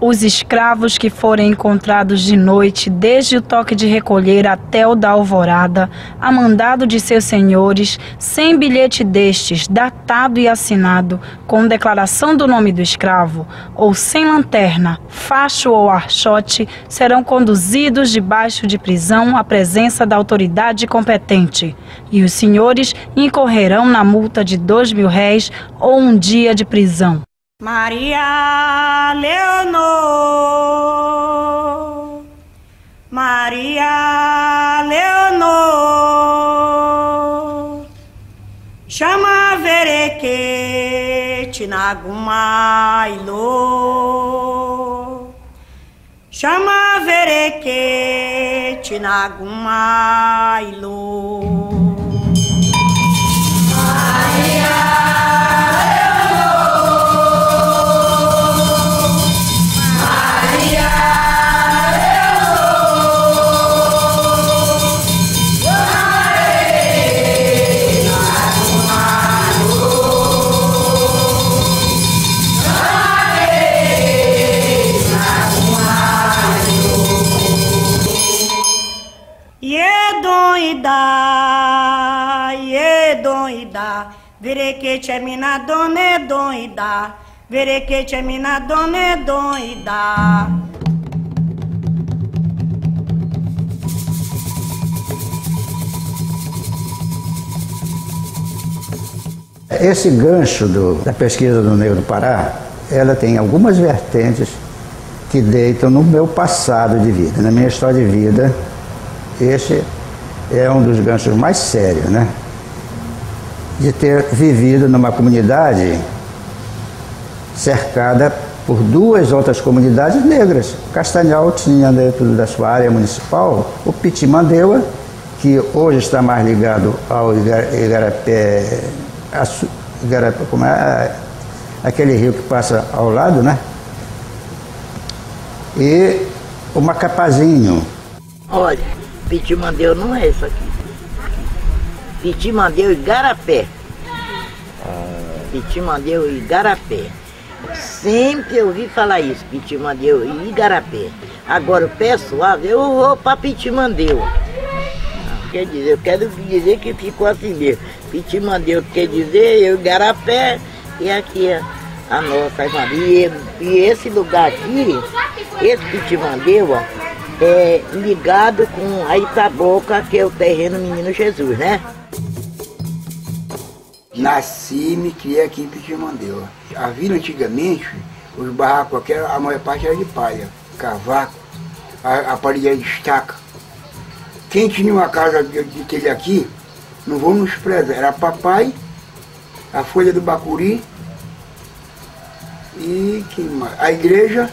Os escravos que forem encontrados de noite, desde o toque de recolher até o da alvorada, a mandado de seus senhores, sem bilhete destes, datado e assinado, com declaração do nome do escravo, ou sem lanterna, facho ou archote, serão conduzidos debaixo de prisão à presença da autoridade competente, e os senhores incorrerão na multa de 2.000 réis ou 1 dia de prisão. Maria Leonor, Maria Leonor, chama verequete nagumailo, chama verequete nagumailo. Verequete é mina dona é doida, verequete é mina dona é doida. Esse gancho da pesquisa do Negro do Pará, ela tem algumas vertentes que deitam no meu passado de vida, na minha história de vida. Este é um dos ganchos mais sérios, né? De ter vivido numa comunidade cercada por 2 outras comunidades negras. Castanhal tinha dentro da sua área municipal o Pitimandeua, que hoje está mais ligado ao Igarapé, como é aquele rio que passa ao lado, né? E o Macapazinho. Olha, Pitimandeua não é isso aqui. Pitimandeua e Igarapé. Pitimandeua e Igarapé. Sempre eu ouvi falar isso, Pitimandeua e Igarapé. Agora o pessoal, eu vou para Pitimandeua. Quer dizer, eu quero dizer que ficou assim mesmo. Pitimandeua quer dizer eu Igarapé e aqui a nossa irmã. E esse lugar aqui, esse Pitimandeua, é ligado com a Itaboca, que é o terreno Menino Jesus, né? Nasci e me criei aqui em Pitimandeua. A vila antigamente, os barracos aqui, a maior parte era de palha, cavaco, a parede era de estaca. Quem tinha uma casa de telha aqui, não vou nos prezar, era papai, a folha do bacuri e quem mais? A igreja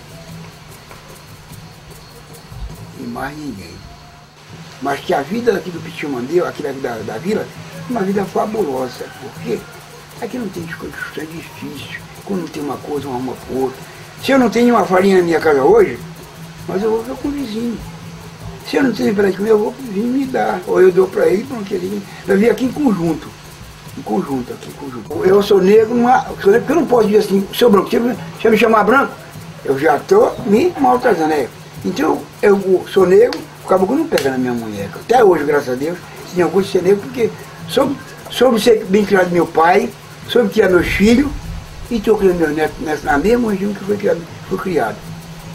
e mais ninguém. Mas que a vida aqui do Pitimandeua, aqui da vila, uma vida fabulosa, porque aqui não tem discussão, é difícil. Quando tem uma coisa, uma arruma por outra. Se eu não tenho uma farinha na minha casa hoje, mas eu vou ver com o vizinho. Se eu não tenho para comer, eu vou pro vizinho me dar. Ou eu dou para ele, porque eu vim aqui em conjunto. Em conjunto, aqui em conjunto. Eu sou negro, porque eu não posso dizer assim, seu branco, se eu me chamar branco, eu já estou me maltratando, né? Então eu sou negro, o caboclo não pega na minha mulher. Até hoje, graças a Deus, tinha orgulho de ser negro, porque soube ser bem criado meu pai, soube criar meus filhos, e estou criando meus netos na mesma região que fui criado.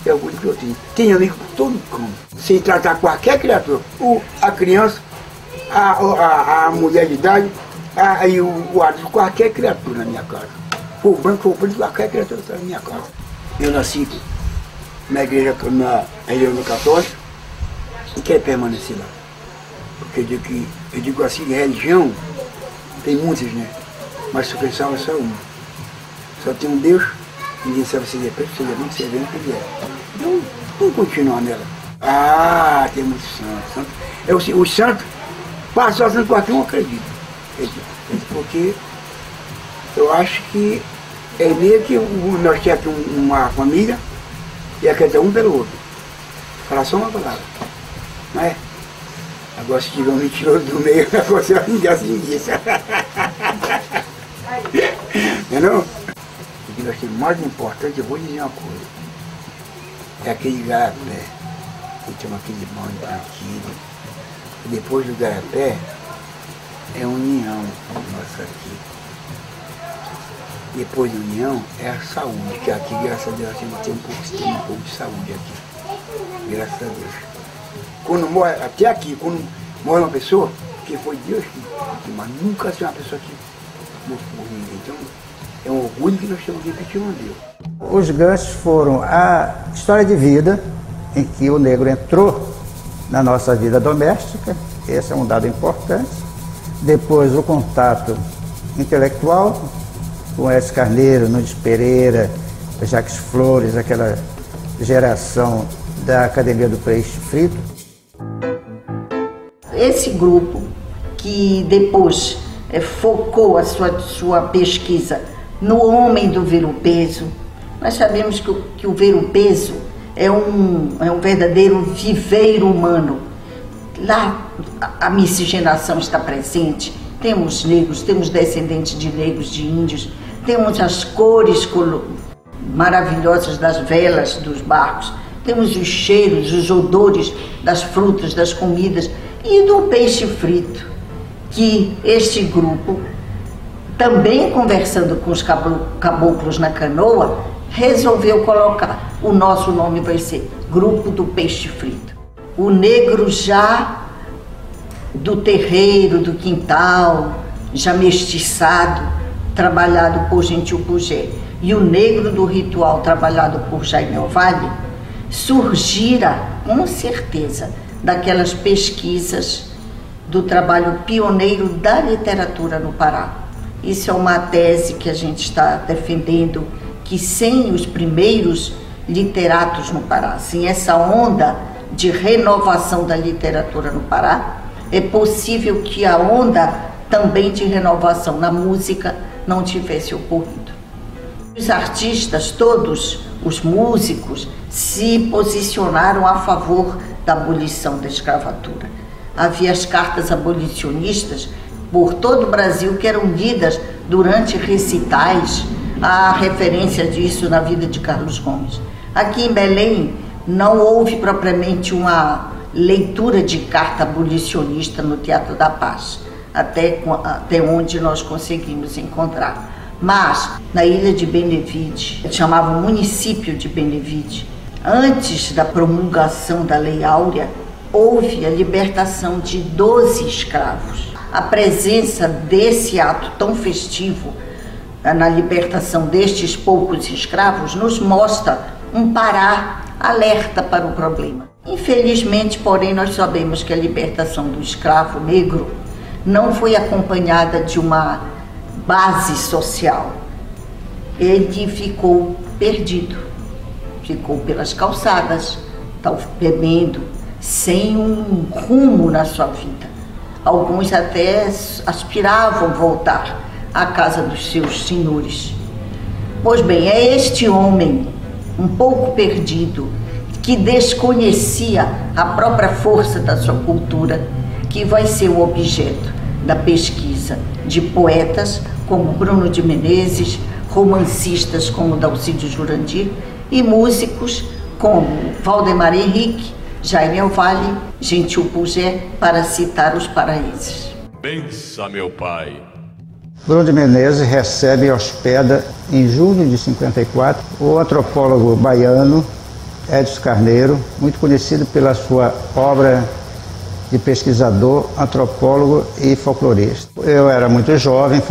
É o orgulho que eu tenho. Tenho amigo por todo canto. Sem tratar qualquer criatura, a criança, a mulher de idade, e o adulto, qualquer criatura na minha casa. For branco, for preto, qualquer criatura está na minha casa. Eu nasci na igreja, na religião católica, e quero permanecer lá. Porque eu digo assim, religião, tem muitas, né? Mas se eu pensar, é só uma. Só tem um Deus, ninguém sabe se ele é preto, se ele é branco, se ele é branco, ele é. Então, vamos continuar nela. Ah, tem muitos santos. Os santos, passou a santo qualquer um acredita. Porque eu acho que é meio que nós temos aqui uma família e acredita um pelo outro. Falar só uma palavra. Não é? Agora se tiver um mentiroso do meio, você vai vingar assim disso. Não é não? O que nós temos mais importante, eu vou dizer uma coisa. é aquele garapé, que chama aquele bonde antigo. E depois do garapé é a união nossa aqui. Depois da união é a saúde, que aqui, graças a Deus, a gente tem um pouco de saúde aqui. Graças a Deus. Quando morre, até aqui, quando morre uma pessoa, que foi Deus que mas nunca se uma pessoa que morreu por ninguém. Então, é um orgulho que nós temos de Pitimandeu. Os ganchos foram a história de vida em que o negro entrou na nossa vida doméstica, esse é um dado importante. Depois o contato intelectual, com Edson Carneiro, Nunes Pereira, Jacques Flores, aquela geração da Academia do Peixe Frito. Esse grupo que depois focou a sua pesquisa no homem do ver-o-peso, nós sabemos que o ver-o-peso é um verdadeiro viveiro humano. Lá a miscigenação está presente, temos negros, temos descendentes de negros, de índios, temos as cores maravilhosas das velas dos barcos, temos os cheiros, os odores das frutas, das comidas e do peixe frito, que este grupo, também conversando com os caboclos na canoa, resolveu colocar. O nosso nome vai ser Grupo do Peixe Frito. O negro já do terreiro, do quintal, já mestiçado, trabalhado por Gentil Pugé, e o negro do ritual, trabalhado por Jaime Ovalle, surgira, com certeza, daquelas pesquisas do trabalho pioneiro da literatura no Pará. Isso é uma tese que a gente está defendendo, que sem os primeiros literatos no Pará, sem essa onda de renovação da literatura no Pará, é possível que a onda também de renovação na música não tivesse ocorrido. Os artistas, todos os músicos, se posicionaram a favor da abolição da escravatura. Havia as cartas abolicionistas por todo o Brasil que eram lidas durante recitais. Há referência disso na vida de Carlos Gomes. Aqui em Belém não houve propriamente uma leitura de carta abolicionista no Teatro da Paz, até onde nós conseguimos encontrar. Mas na ilha de Benevide, chamava o município de Benevide, antes da promulgação da Lei Áurea, houve a libertação de 12 escravos. A presença desse ato tão festivo na libertação destes poucos escravos nos mostra um Pará alerta para o problema. Infelizmente, porém, nós sabemos que a libertação do escravo negro não foi acompanhada de uma base social. Ele ficou perdido, ficou pelas calçadas, bebendo, sem um rumo na sua vida. Alguns até aspiravam voltar à casa dos seus senhores. Pois bem, é este homem, um pouco perdido, que desconhecia a própria força da sua cultura, que vai ser o objeto da pesquisa de poetas como Bruno de Menezes, romancistas como Dalcídio Jurandir e músicos como Valdemar Henrique, Jaime Ovalle, Gentil Pugé, para citar os paraenses. Pensa, meu pai. Bruno de Menezes recebe e hospeda, em julho de 54, o antropólogo baiano Edson Carneiro, muito conhecido pela sua obra de pesquisador, antropólogo e folclorista. Eu era muito jovem,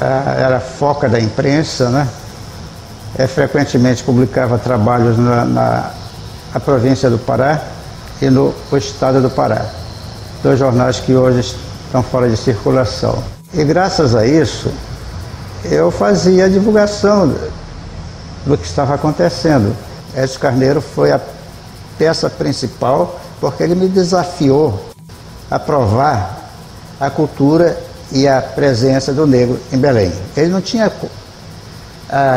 era foca da imprensa, né? Frequentemente publicava trabalhos na província do Pará e no estado do Pará, dois jornais que hoje estão fora de circulação. E graças a isso, eu fazia a divulgação do que estava acontecendo. Edson Carneiro foi a peça principal, porque ele me desafiou a provar a cultura e a presença do negro em Belém. Ele não tinha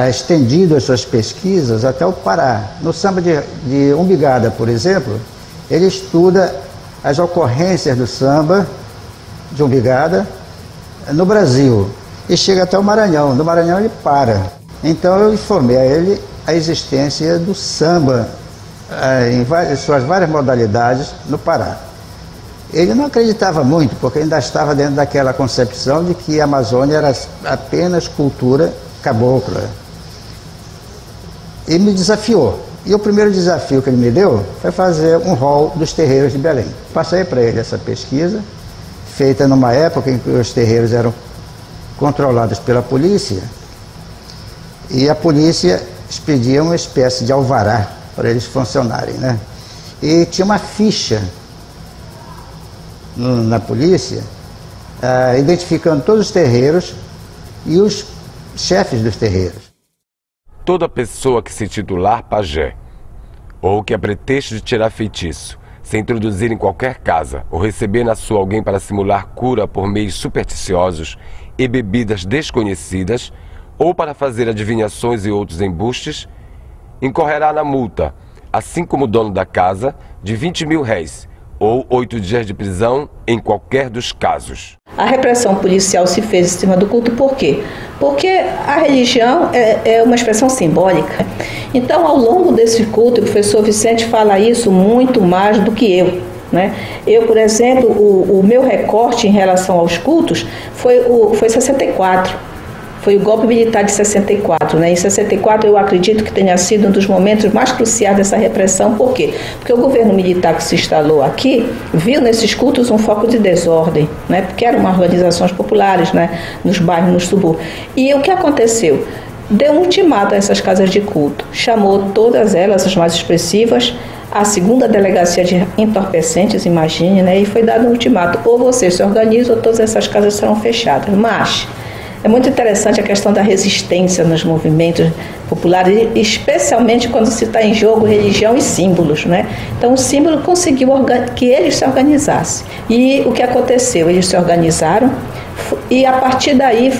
estendido as suas pesquisas até o Pará. No samba de Umbigada, por exemplo, ele estuda as ocorrências do samba de Umbigada no Brasil e chega até o Maranhão. No Maranhão ele para. Então eu informei a ele a existência do samba em suas várias modalidades no Pará. Ele não acreditava muito, porque ainda estava dentro daquela concepção de que a Amazônia era apenas cultura cabocla. E me desafiou. E o primeiro desafio que ele me deu foi fazer um rol dos terreiros de Belém. Passei para ele essa pesquisa, feita numa época em que os terreiros eram controlados pela polícia, e a polícia expedia uma espécie de alvará para eles funcionarem, né? E tinha uma ficha na polícia, identificando todos os terreiros e os chefes dos terreiros. Toda pessoa que se titular pajé, ou que a pretexto de tirar feitiço, se introduzir em qualquer casa ou receber na sua alguém para simular cura por meios supersticiosos e bebidas desconhecidas, ou para fazer adivinhações e outros embustes, incorrerá na multa, assim como o dono da casa, de 20 mil réis, ou 8 dias de prisão em qualquer dos casos. A repressão policial se fez em cima do culto por quê? Porque a religião é uma expressão simbólica. Então, ao longo desse culto, o professor Vicente fala isso muito mais do que eu, né? Eu, por exemplo, o meu recorte em relação aos cultos foi 64. Foi o golpe militar de 64, né? Em 64 eu acredito que tenha sido um dos momentos mais cruciais dessa repressão. Por quê? Porque o governo militar que se instalou aqui viu nesses cultos um foco de desordem, né? Porque eram organizações populares, né? Nos bairros, nos subúrbios. E o que aconteceu? Deu um ultimato a essas casas de culto. Chamou todas elas, as mais expressivas, a segunda delegacia de entorpecentes, imagine, né? E foi dado um ultimato. Ou vocês se organizam ou todas essas casas serão fechadas. Mas é muito interessante a questão da resistência nos movimentos populares, especialmente quando se está em jogo religião e símbolos, né? Então o símbolo conseguiu que eles se organizassem. E o que aconteceu? Eles se organizaram e a partir daí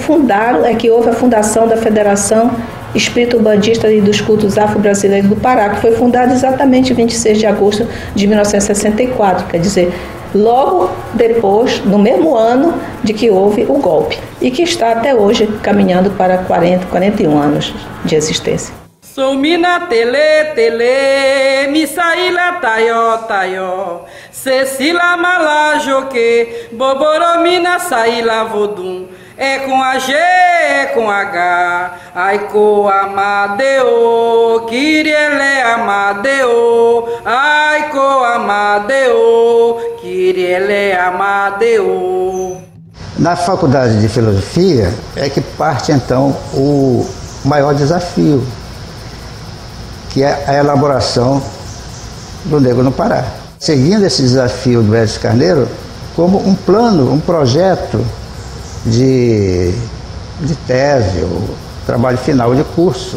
que houve a fundação da Federação Espírito Bandista e dos Cultos Afro-Brasileiros do Pará, que foi fundada exatamente em 26 de agosto de 1964, quer dizer, logo depois, no mesmo ano de que houve o golpe, e que está até hoje caminhando para 41 anos de existência. Sou mina tele, mi saíla tayo, Cecila malajoque, boboromina saíla vodum. É com a G, é com H, Aiko Amadeo, Kiriele Amadeo, Aiko Amadeo, Kiriele Amadeo. Na faculdade de filosofia é que parte então o maior desafio, que é a elaboração do Negro no Pará. Seguindo esse desafio do Edson Carneiro como um plano, um projeto de tese, ou trabalho final de curso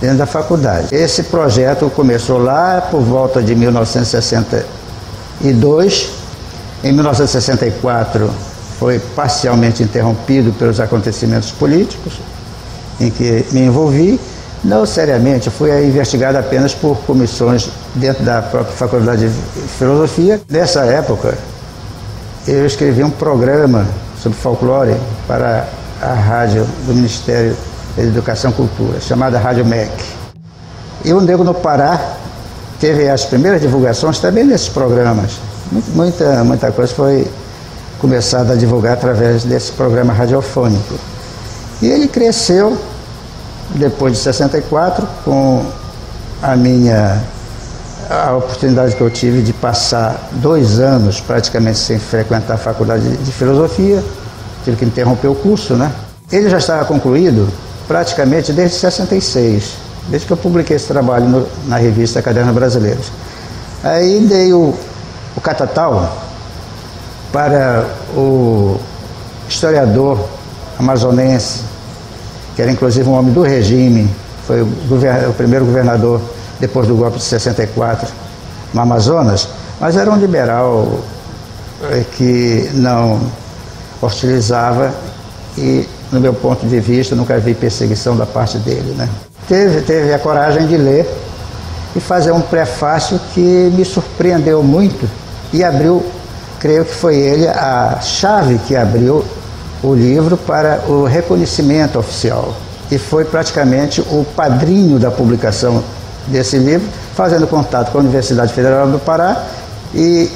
dentro da faculdade. Esse projeto começou lá por volta de 1962. Em 1964 foi parcialmente interrompido pelos acontecimentos políticos em que me envolvi. Não seriamente, fui investigado apenas por comissões dentro da própria Faculdade de Filosofia. Nessa época, eu escrevi um programa sobre folclore para a rádio do Ministério da Educação e Cultura, chamada Rádio MEC. E o Negro no Pará teve as primeiras divulgações também nesses programas. Muita coisa foi começada a divulgar através desse programa radiofônico. E ele cresceu depois de 64, com a oportunidade que eu tive de passar 2 anos praticamente sem frequentar a faculdade de filosofia, tive que interromper o curso, né? Ele já estava concluído praticamente desde 66, desde que eu publiquei esse trabalho na revista Cadernos Brasileiros. Aí dei o catatal para o historiador amazonense, que era inclusive um homem do regime, foi o primeiro governador depois do golpe de 64 no Amazonas, mas era um liberal que não hostilizava e, no meu ponto de vista, nunca vi perseguição da parte dele, né? Teve a coragem de ler e fazer um prefácio que me surpreendeu muito e abriu, creio que foi ele a chave que abriu o livro para o reconhecimento oficial. e foi praticamente o padrinho da publicação desse livro, fazendo contato com a Universidade Federal do Pará e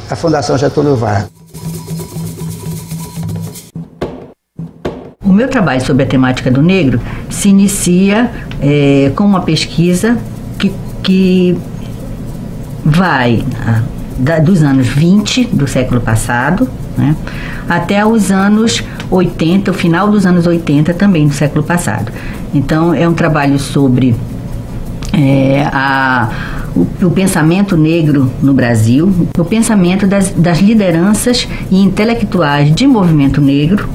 a Fundação Getúlio Vargas. O meu trabalho sobre a temática do negro se inicia com uma pesquisa que vai dos anos 20 do século passado, né, até os anos 80, o final dos anos 80 também do século passado. Então é um trabalho sobre o pensamento negro no Brasil, o pensamento das lideranças e intelectuais de movimento negro.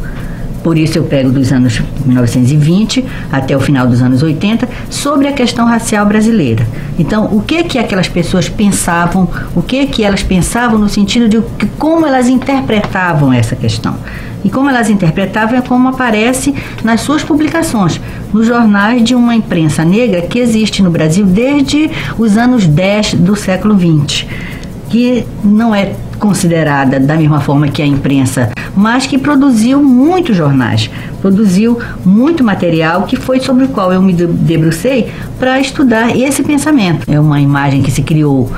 Por isso eu pego dos anos 1920 até o final dos anos 80, sobre a questão racial brasileira. Então, o que aquelas pessoas pensavam, o que elas pensavam no sentido de como elas interpretavam essa questão. E como elas interpretavam é como aparece nas suas publicações, nos jornais de uma imprensa negra que existe no Brasil desde os anos 10 do século 20, que não é considerada da mesma forma que a imprensa, mas que produziu muitos jornais, produziu muito material que foi sobre o qual eu me debrucei para estudar esse pensamento. É uma imagem que se criou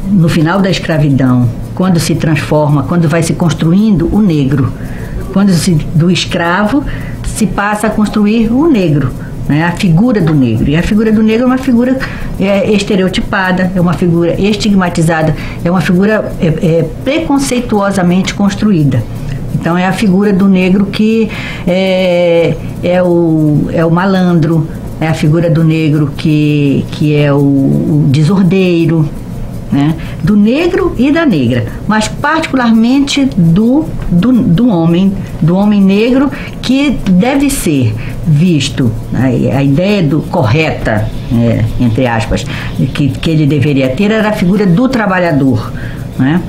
no final da escravidão, quando se transforma, quando vai se construindo o negro, quando do escravo se passa a construir o negro, né, a figura do negro. E a figura do negro é uma figura estereotipada, é uma figura estigmatizada, é uma figura preconceituosamente construída. Então é a figura do negro que é o malandro, é a figura do negro que é o desordeiro, né? Do negro e da negra, mas particularmente do homem negro, que deve ser visto, a ideia correta, entre aspas, que ele deveria ter era a figura do trabalhador, né?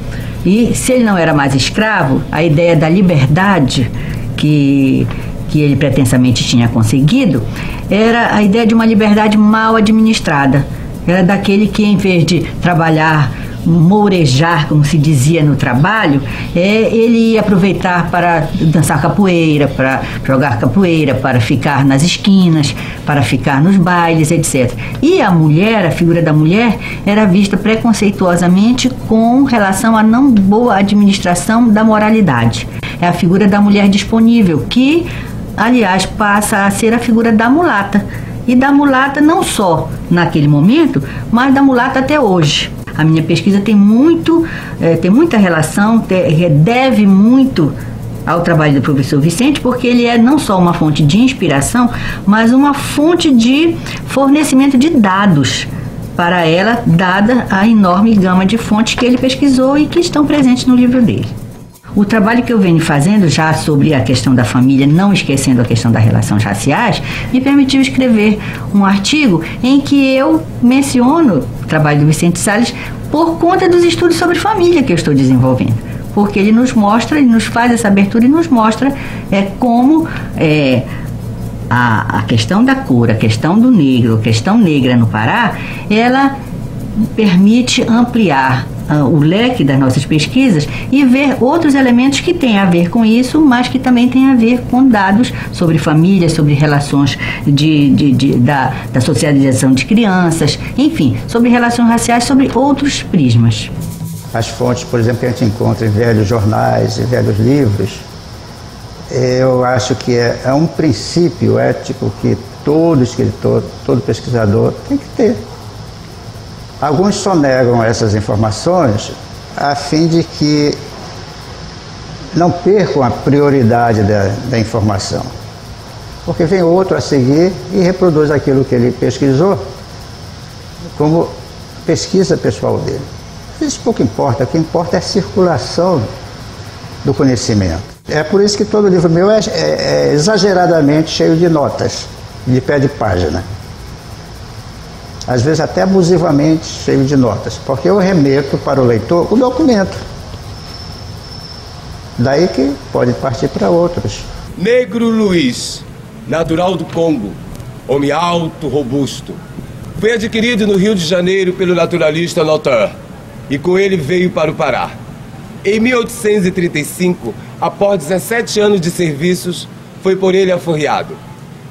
E se ele não era mais escravo, a ideia da liberdade que ele pretensamente tinha conseguido era a ideia de uma liberdade mal administrada. Era daquele que, em vez de trabalhar, mourejar, como se dizia no trabalho, ele ia aproveitar para dançar capoeira, para jogar capoeira, para ficar nas esquinas, para ficar nos bailes, etc. E a mulher, a figura da mulher, era vista preconceituosamente com relação à não boa administração da moralidade. É a figura da mulher disponível, que, aliás, passa a ser a figura da mulata. E da mulata não só naquele momento, mas da mulata até hoje. A minha pesquisa tem muita relação, deve muito ao trabalho do professor Vicente, porque ele é não só uma fonte de inspiração, mas uma fonte de fornecimento de dados para ela, dada a enorme gama de fontes que ele pesquisou e que estão presentes no livro dele. O trabalho que eu venho fazendo já sobre a questão da família, não esquecendo a questão das relações raciais, me permitiu escrever um artigo em que eu menciono o trabalho do Vicente Salles por conta dos estudos sobre família que eu estou desenvolvendo. Porque ele nos mostra, ele nos faz essa abertura e nos mostra como a questão da cor, a questão do negro, a questão negra no Pará, ela permite ampliar o leque das nossas pesquisas e ver outros elementos que têm a ver com isso, mas que também têm a ver com dados sobre família, sobre relações da socialização de crianças, enfim, sobre relações raciais, sobre outros prismas. As fontes, por exemplo, que a gente encontra em velhos jornais e velhos livros, eu acho que é um princípio ético que todo escritor, todo pesquisador tem que ter. Alguns só negam essas informações a fim de que não percam a prioridade da informação. Porque vem outro a seguir e reproduz aquilo que ele pesquisou como pesquisa pessoal dele. Isso pouco importa, o que importa é a circulação do conhecimento. É por isso que todo livro meu é exageradamente cheio de notas, de pé de página. Às vezes até abusivamente cheio de notas, porque eu remeto para o leitor o documento. Daí que pode partir para outros. Negro Luiz, natural do Congo, homem alto, robusto. Foi adquirido no Rio de Janeiro pelo naturalista Notin e com ele veio para o Pará. Em 1835, após 17 anos de serviços, foi por ele aforreado.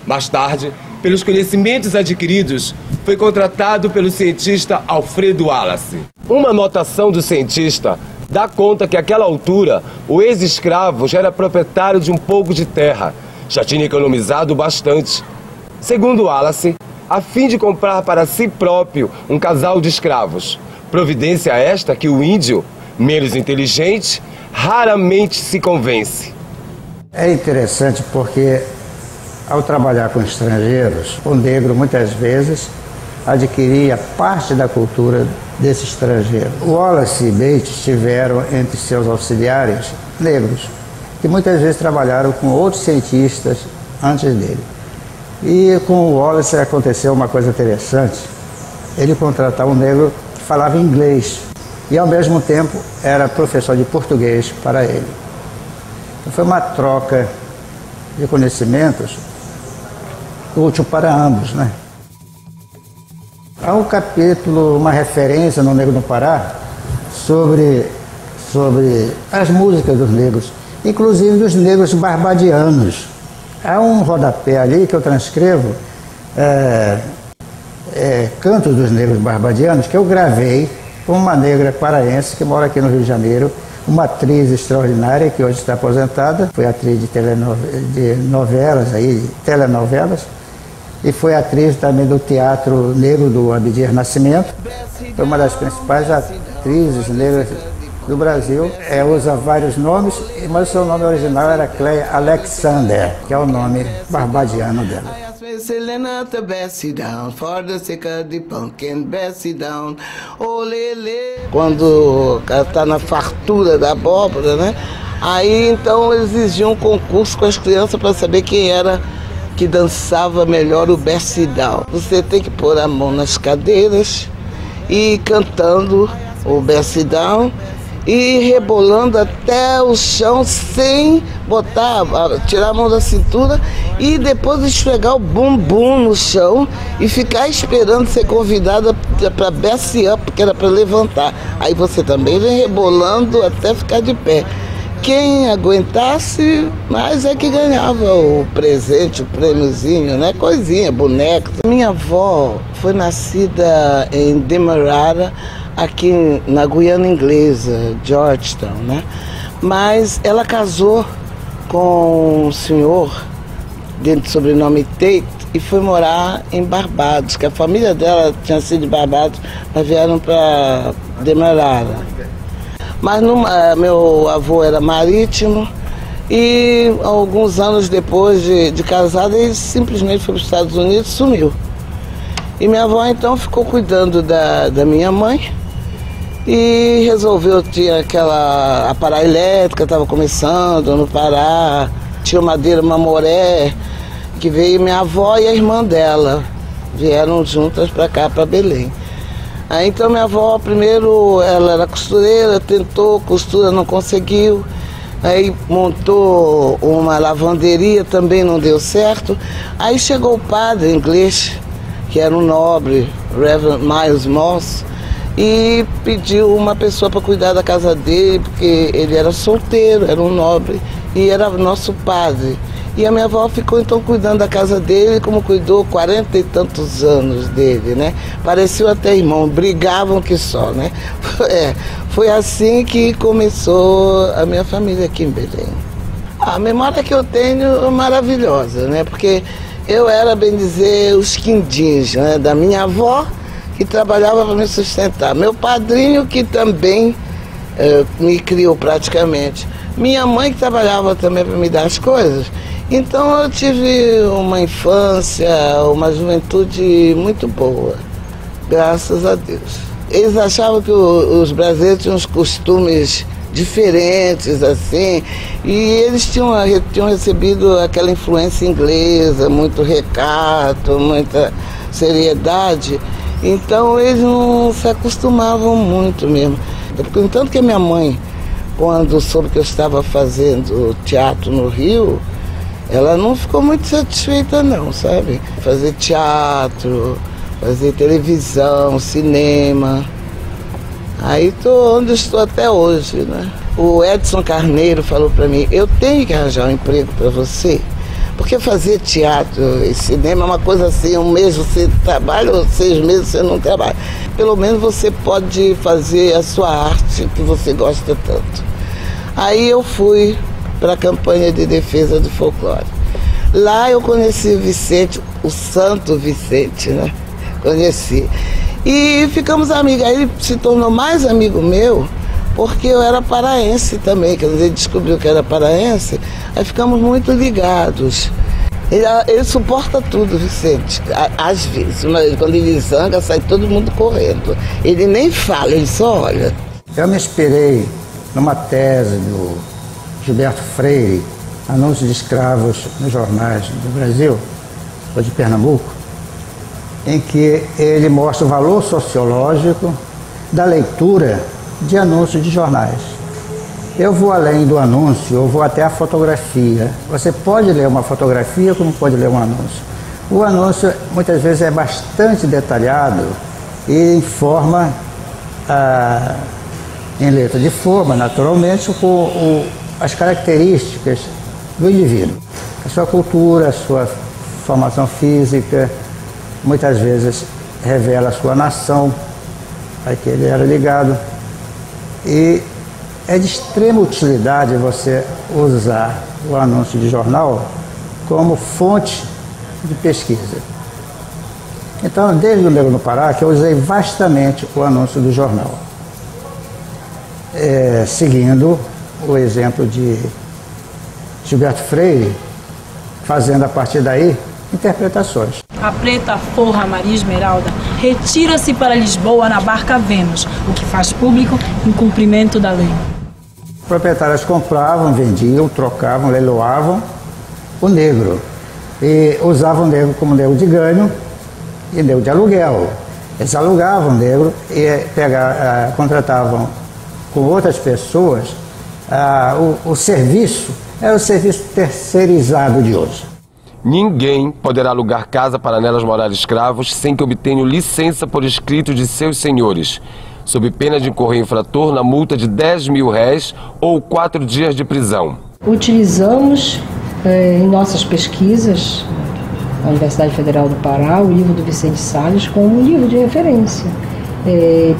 Mais tarde, pelos conhecimentos adquiridos, foi contratado pelo cientista Alfredo Wallace. Uma anotação do cientista dá conta que àquela altura o ex-escravo já era proprietário de um pouco de terra, já tinha economizado bastante. Segundo Wallace, a fim de comprar para si próprio um casal de escravos, providência esta que o índio, menos inteligente, raramente se convence. É interessante porque, ao trabalhar com estrangeiros, o negro muitas vezes adquiria parte da cultura desse estrangeiro. Wallace e Bates tiveram entre seus auxiliares negros, que muitas vezes trabalharam com outros cientistas antes dele. E com o Wallace aconteceu uma coisa interessante. Ele contratava um negro que falava inglês e, ao mesmo tempo, era professor de português para ele. Então, foi uma troca de conhecimentos útil para ambos, né? Há um capítulo, uma referência no Negro no Pará sobre as músicas dos negros, inclusive dos negros barbadianos. Há um rodapé ali que eu transcrevo, cantos dos negros barbadianos, que eu gravei com uma negra paraense que mora aqui no Rio de Janeiro, uma atriz extraordinária que hoje está aposentada, foi atriz de telenovelas, e foi atriz também do Teatro Negro do Abdias Nascimento. Foi uma das principais atrizes negras do Brasil. Usa vários nomes, mas o seu nome original era Cleia Alexander, que é o nome barbadiano dela. Quando está na fartura da abóbora, né? Aí então eles exigiam um concurso com as crianças para saber quem era que dançava melhor o bercidão. Você tem que pôr a mão nas cadeiras e ir cantando o bercidão e rebolando até o chão sem tirar a mão da cintura e depois esfregar o bumbum no chão e ficar esperando ser convidada para berce up, que era para levantar. Aí você também vem rebolando até ficar de pé. Quem aguentasse, mais é que ganhava o presente, o prêmiozinho, né? Coisinha, boneco. Minha avó foi nascida em Demerara, aqui na Guiana Inglesa, Georgetown, né? Mas ela casou com um senhor, dentro do sobrenome Tate, e foi morar em Barbados, que a família dela tinha sido de Barbados, mas vieram para Demerara. Mas meu avô era marítimo e alguns anos depois de casado ele simplesmente foi para os Estados Unidos e sumiu. E minha avó então ficou cuidando da minha mãe e resolveu, tinha a Pará Elétrica, estava começando no Pará, tinha Madeira Mamoré, que veio minha avó e a irmã dela, vieram juntas para cá, para Belém. Aí então minha avó, primeiro ela era costureira, tentou costura, não conseguiu. Aí montou uma lavanderia, também não deu certo. Aí chegou o padre inglês, que era um nobre, Reverend Miles Moss, e pediu uma pessoa para cuidar da casa dele, porque ele era solteiro, era um nobre, e era nosso padre. E a minha avó ficou então cuidando da casa dele, como cuidou 40 e tantos anos dele, né? Pareciam até irmão, brigavam que só, né? Foi assim que começou a minha família aqui em Belém. A memória que eu tenho é maravilhosa, né? Porque eu era, bem dizer, os quindins, né? Da minha avó, que trabalhava para me sustentar. Meu padrinho, que também me criou praticamente. Minha mãe, que trabalhava também para me dar as coisas. Então eu tive uma infância, uma juventude muito boa, graças a Deus. Eles achavam que os brasileiros tinham uns costumes diferentes, assim, e eles tinham recebido aquela influência inglesa, muito recato, muita seriedade, então eles não se acostumavam muito mesmo. Tanto que a minha mãe, quando soube que eu estava fazendo teatro no Rio, ela não ficou muito satisfeita não, sabe? Fazer teatro, fazer televisão, cinema. Aí tô onde estou até hoje, né? O Edson Carneiro falou para mim, eu tenho que arranjar um emprego para você, Porque fazer teatro e cinema é uma coisa assim, um mês você trabalha, ou 6 meses você não trabalha. Pelo menos você pode fazer a sua arte que você gosta tanto. Aí eu fui para a campanha de defesa do folclore. Lá eu conheci o Vicente, o Santo Vicente, né? Conheci. E ficamos amigos. Aí ele se tornou mais amigo meu, porque eu era paraense também, quer dizer, ele descobriu que era paraense, aí ficamos muito ligados. Ele suporta tudo, Vicente, às vezes, mas quando ele zanga, sai todo mundo correndo. Ele nem fala, ele só olha. Eu me inspirei numa tese do Gilberto Freire, Anúncios de Escravos nos Jornais do Brasil, ou de Pernambuco, em que ele mostra o valor sociológico da leitura de anúncios de jornais. Eu vou além do anúncio, eu vou até a fotografia. Você pode ler uma fotografia como pode ler um anúncio. O anúncio muitas vezes é bastante detalhado e informa em letra de forma, naturalmente, com as características do indivíduo. A sua cultura, a sua formação física, muitas vezes revela a sua nação, a que ele era ligado. E é de extrema utilidade você usar o anúncio de jornal como fonte de pesquisa. Então, desde o Negro no Pará, que eu usei vastamente o anúncio do jornal, seguindo o exemplo de Gilberto Freire, fazendo a partir daí interpretações. A preta forra Maria Esmeralda retira-se para Lisboa na barca Vênus, o que faz público em cumprimento da lei. Proprietários compravam, vendiam, trocavam, leiloavam o negro e usavam o negro como negro de ganho e negro de aluguel. Eles alugavam o negro e contratavam com outras pessoas o serviço. Era o serviço terceirizado de hoje. Ninguém poderá alugar casa para nelas morar escravos sem que obtenham licença por escrito de seus senhores, sob pena de incorrer infrator na multa de 10 mil réis ou 4 dias de prisão. Utilizamos em nossas pesquisas, na Universidade Federal do Pará, o livro do Vicente Salles como um livro de referência.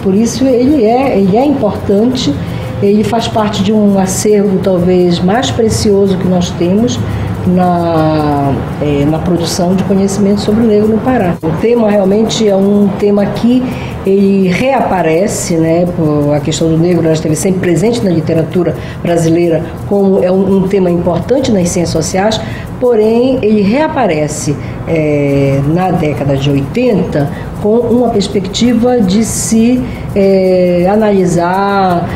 Por isso ele é importante, ele faz parte de um acervo talvez mais precioso que nós temos na produção de conhecimento sobre o negro no Pará. O tema realmente é um tema que ele reaparece, né? A questão do negro, ela esteve sempre presente na literatura brasileira como é um tema importante nas ciências sociais, porém ele reaparece na década de 80 com uma perspectiva de se analisar,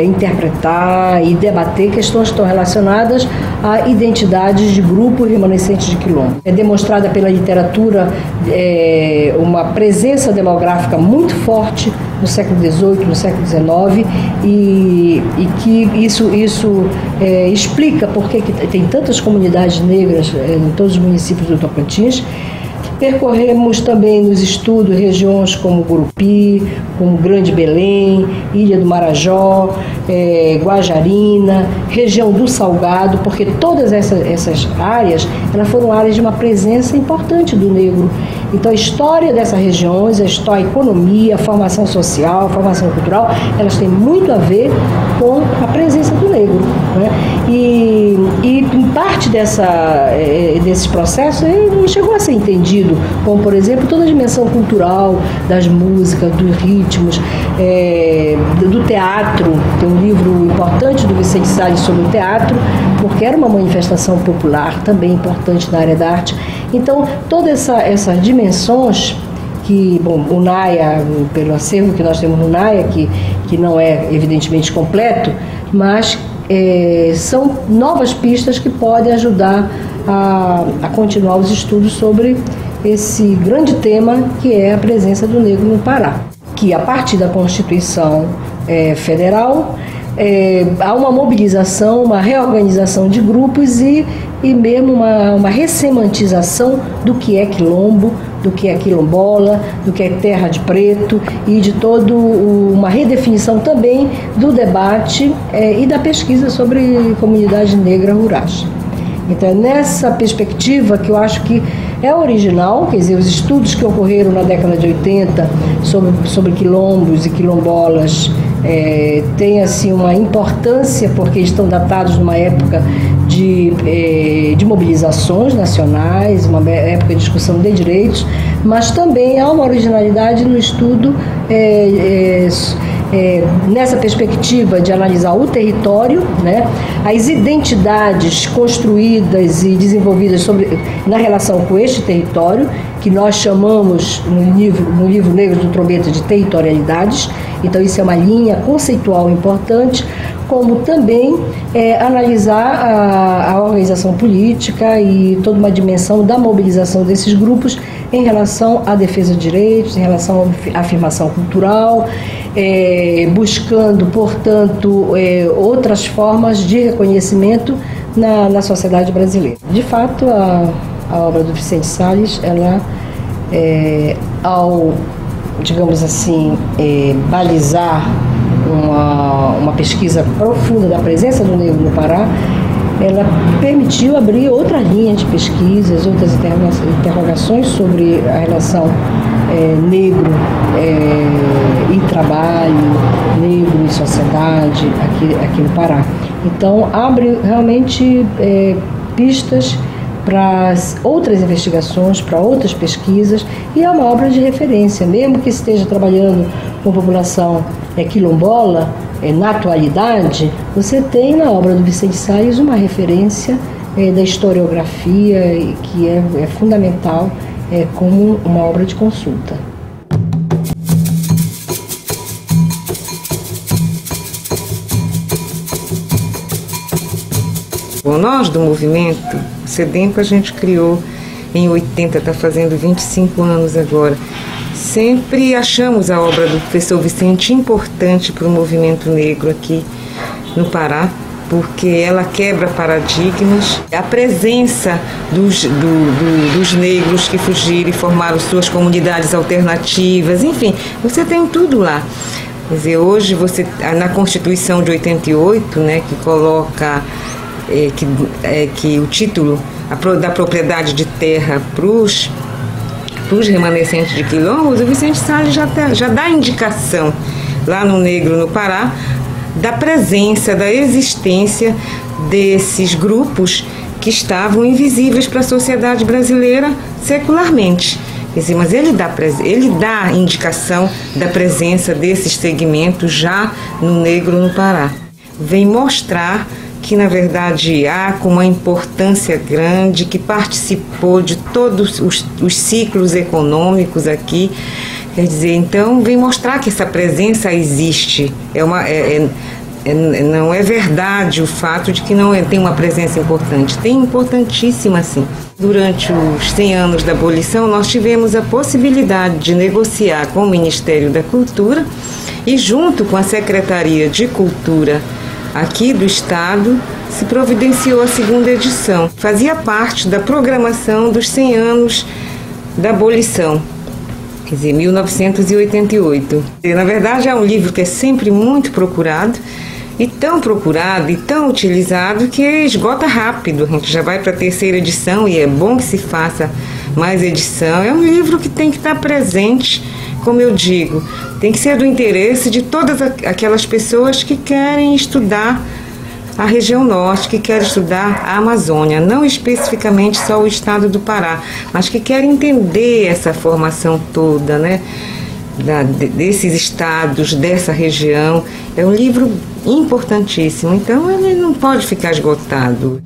interpretar e debater questões que estão relacionadas a identidades de grupos remanescentes de quilombo. É demonstrada pela literatura uma presença demográfica muito forte no século XVIII, no século XIX, e que isso explica por que tem tantas comunidades negras em todos os municípios do Tocantins. Percorremos também nos estudos regiões como Gurupi, como Grande Belém, Ilha do Marajó, Guajarina, região do Salgado, porque todas essas áreas elas foram áreas de uma presença importante do negro. Então a história dessas regiões, a economia, a formação social, a formação cultural, elas têm muito a ver com a presença do negro, né? E em parte desses processos ele não chegou a ser entendido, como por exemplo toda a dimensão cultural das músicas, dos ritmos, do teatro. Tem um livro importante do Vicente Salles sobre o teatro, porque era uma manifestação popular também importante na área da arte. Então todas essas dimensões que, bom, o NAIA, pelo acervo que nós temos no NAIA, que não é evidentemente completo, mas são novas pistas que podem ajudar a continuar os estudos sobre esse grande tema que é a presença do negro no Pará, que a partir da Constituição Federal há uma mobilização, uma reorganização de grupos e mesmo uma ressemantização do que é quilombo, do que é quilombola, do que é terra de preto e de toda uma redefinição também do debate e da pesquisa sobre comunidades negras rurais. Então é nessa perspectiva que eu acho que é original, quer dizer, os estudos que ocorreram na década de 80 sobre quilombos e quilombolas têm assim uma importância porque estão datados numa época de mobilizações nacionais, uma época de discussão de direitos, mas também há uma originalidade no estudo nessa perspectiva de analisar o território, né, as identidades construídas e desenvolvidas na relação com este território, que nós chamamos no livro Negros do Trombeta de territorialidades. Então isso é uma linha conceitual importante, como também analisar a organização política e toda uma dimensão da mobilização desses grupos em relação à defesa de direitos, em relação à afirmação cultural, buscando, portanto, outras formas de reconhecimento na sociedade brasileira. De fato, a obra do Vicente Salles, ela, ao, digamos assim, balizar uma pesquisa profunda da presença do negro no Pará, ela permitiu abrir outra linha de pesquisas, outras interrogações sobre a relação negro em trabalho, negro em sociedade aqui no Pará. Então abre realmente pistas para outras investigações, para outras pesquisas, e é uma obra de referência, mesmo que esteja trabalhando com população quilombola, na atualidade, você tem na obra do Vicente Salles uma referência da historiografia que é fundamental como uma obra de consulta. Bom, nós do movimento, o CEDEMPO a gente criou em 80, está fazendo 25 anos agora. Sempre achamos a obra do professor Vicente importante para o movimento negro aqui no Pará, porque ela quebra paradigmas. A presença dos negros que fugiram e formaram suas comunidades alternativas, enfim, você tem tudo lá. Quer dizer, hoje você, na Constituição de 88, né, que coloca que o título da propriedade de terra para os remanescentes de quilombos, o Vicente Salles já dá indicação lá no Negro no Pará da presença, da existência desses grupos que estavam invisíveis para a sociedade brasileira secularmente. Quer dizer, mas ele dá indicação da presença desses segmentos já no Negro no Pará. Vem mostrar que, na verdade, há com uma importância grande, que participou de todos os ciclos econômicos aqui. Quer dizer, então, vem mostrar que essa presença existe. Não é verdade o fato de que não tem uma presença importante. Tem importantíssima, sim. Durante os 100 anos da abolição, nós tivemos a possibilidade de negociar com o Ministério da Cultura e, junto com a Secretaria de Cultura aqui do Estado, se providenciou a segunda edição. Fazia parte da programação dos 100 anos da abolição, quer dizer, 1988. Na verdade, é um livro que é sempre muito procurado e tão utilizado que esgota rápido. A gente já vai para a terceira edição e é bom que se faça mais edição. É um livro que tem que estar presente, como eu digo, tem que ser do interesse de todas aquelas pessoas que querem estudar a região norte, que querem estudar a Amazônia, não especificamente só o estado do Pará, mas que querem entender essa formação toda, né, desses estados, dessa região. É um livro importantíssimo, então ele não pode ficar esgotado.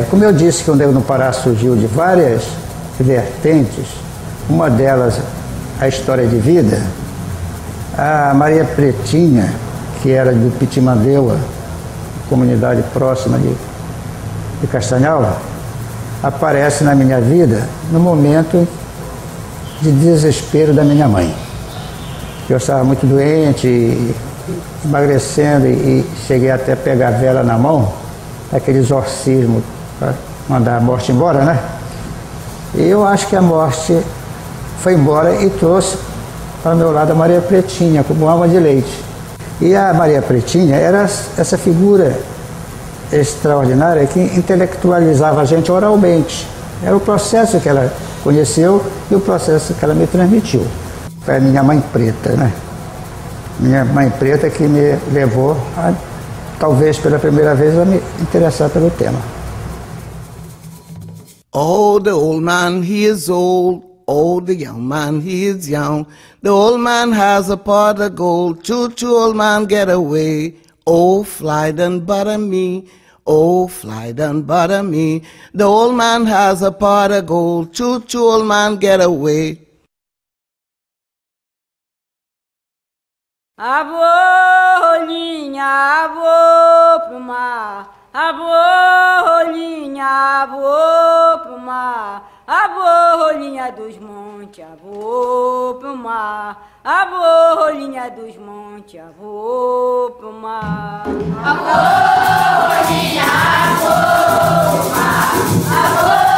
Como eu disse que o Negro no Pará surgiu de várias vertentes, uma delas a história de vida, a Maria Pretinha, que era do Pitimandeua, comunidade próxima de Castanhal, aparece na minha vida no momento de desespero da minha mãe. Eu estava muito doente, emagrecendo e cheguei até a pegar a vela na mão, aquele exorcismo para mandar a morte embora, né? E eu acho que a morte foi embora e trouxe para o meu lado a Maria Pretinha, como alma de leite. E a Maria Pretinha era essa figura extraordinário é que intelectualizava a gente oralmente. Era o processo que ela conheceu e o processo que ela me transmitiu. Foi a minha mãe preta, né? Minha mãe preta que me levou, talvez pela primeira vez, a me interessar pelo tema. Oh, the old man, he is old. Oh, the young man, he is young. The old man has a pot of gold. Choo, choo, old man, get away. Oh, fly, done butter me. Oh, fly, done butter me. The old man has a pot of gold. Choo, choo, old man, get away. Avô, rolinha, avô pro mar. Avô, rolinha, avô pro mar. Avô, rolinha dos montes, avô pro mar. Avô, rolinha dos montes, avô pro mar. Avô, rolinha, avô pro mar. Avô,